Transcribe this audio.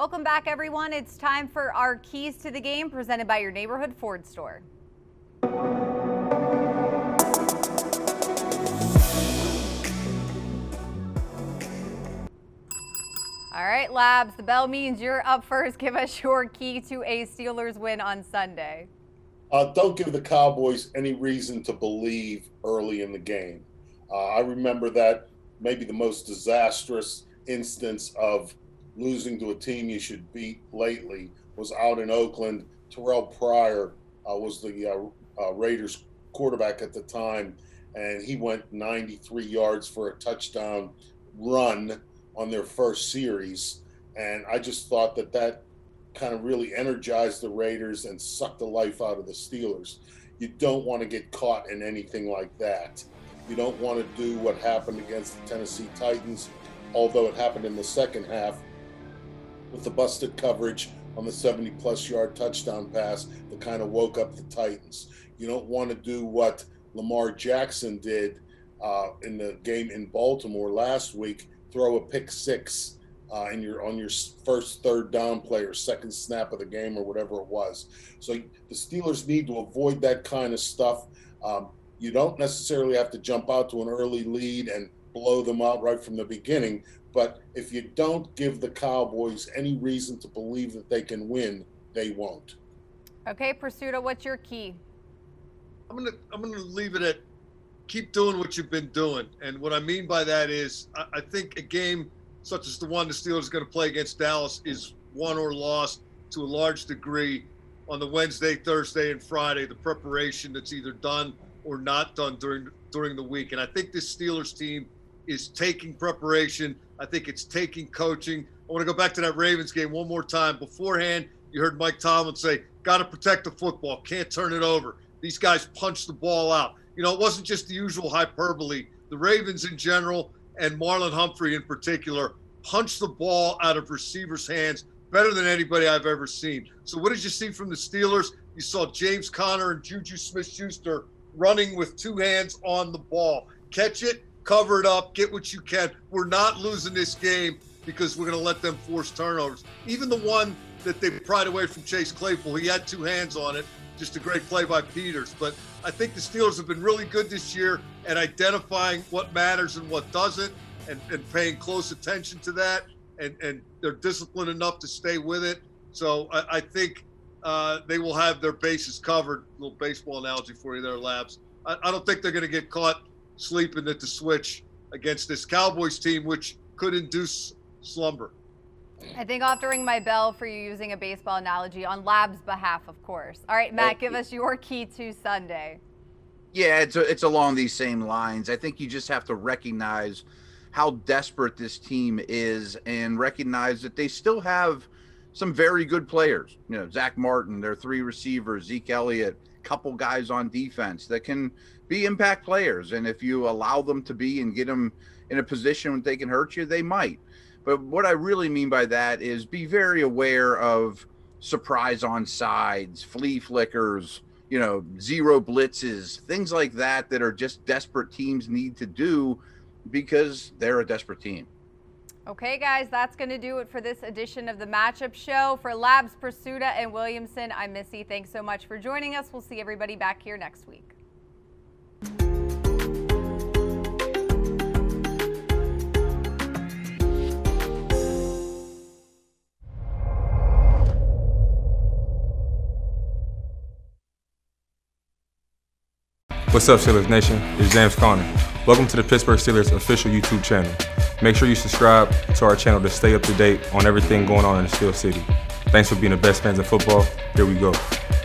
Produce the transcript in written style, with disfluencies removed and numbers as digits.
Welcome back, everyone. It's time for our keys to the game presented by your neighborhood Ford store. All right, Labs, the bell means you're up first. Give us your key to a Steelers win on Sunday. Don't give the Cowboys any reason to believe early in the game. I remember that maybe the most disastrous instance of losing to a team you should beat lately was out in Oakland. Terrell Pryor was the Raiders quarterback at the time, and he went 93 yards for a touchdown run on their first series. And I just thought that kind of really energized the Raiders and sucked the life out of the Steelers. You don't want to get caught in anything like that. You don't want to do what happened against the Tennessee Titans, although it happened in the second half with the busted coverage on the 70-plus yard touchdown pass that kind of woke up the Titans. You don't want to do what Lamar Jackson did in the game in Baltimore last week, throw a pick six on your first third down play or second snap of the game or whatever it was. So the Steelers need to avoid that kind of stuff. You don't necessarily have to jump out to an early lead and blow them out right from the beginning, but if you don't give the Cowboys any reason to believe that they can win, they won't. Okay, Prisuta, what's your key? I'm gonna leave it at keep doing what you've been doing. And what I mean by that is I think a game such as the one the Steelers are going to play against Dallas is won or lost to a large degree on the Wednesday, Thursday, and Friday, the preparation that's either done or not done during the week. And I think this Steelers team is taking preparation. I think it's taking coaching. I want to go back to that Ravens game one more time. Beforehand, you heard Mike Tomlin say, got to protect the football, can't turn it over. These guys punch the ball out. You know, it wasn't just the usual hyperbole. The Ravens in general and Marlon Humphrey in particular punched the ball out of receivers' hands better than anybody I've ever seen. So what did you see from the Steelers? You saw James Conner and Juju Smith-Schuster running with two hands on the ball. Catch it, cover it up, get what you can. We're not losing this game because we're going to let them force turnovers. Even the one that they pried away from Chase Claypool, he had two hands on it. Just a great play by Peters. But I think the Steelers have been really good this year at identifying what matters and what doesn't and paying close attention to that. And they're disciplined enough to stay with it. So I think they will have their bases covered. A little baseball analogy for you there, Labs. I don't think they're going to get caught sleeping at the switch against this Cowboys team, which could induce slumber. I think I'll have to ring my bell for you using a baseball analogy on Lab's behalf, of course. All right, Matt, give us your key to Sunday. Yeah, it's along these same lines. I think you just have to recognize how desperate this team is and recognize that they still have some very good players. You know, Zach Martin, their three receivers, Zeke Elliott, a couple guys on defense that can be impact players. And if you allow them to be and get them in a position when they can hurt you, they might. But what I really mean by that is be very aware of surprise on sides, flea flickers, you know, zero blitzes, things like that are just desperate teams need to do because they're a desperate team. Okay, guys, that's going to do it for this edition of the Matchup Show. For Labs, Prisuta, and Williamson, I'm Missy. Thanks so much for joining us. We'll see everybody back here next week. What's up, Steelers Nation? It's James Conner. Welcome to the Pittsburgh Steelers official YouTube channel. Make sure you subscribe to our channel to stay up to date on everything going on in the Steel City. Thanks for being the best fans of football. Here we go.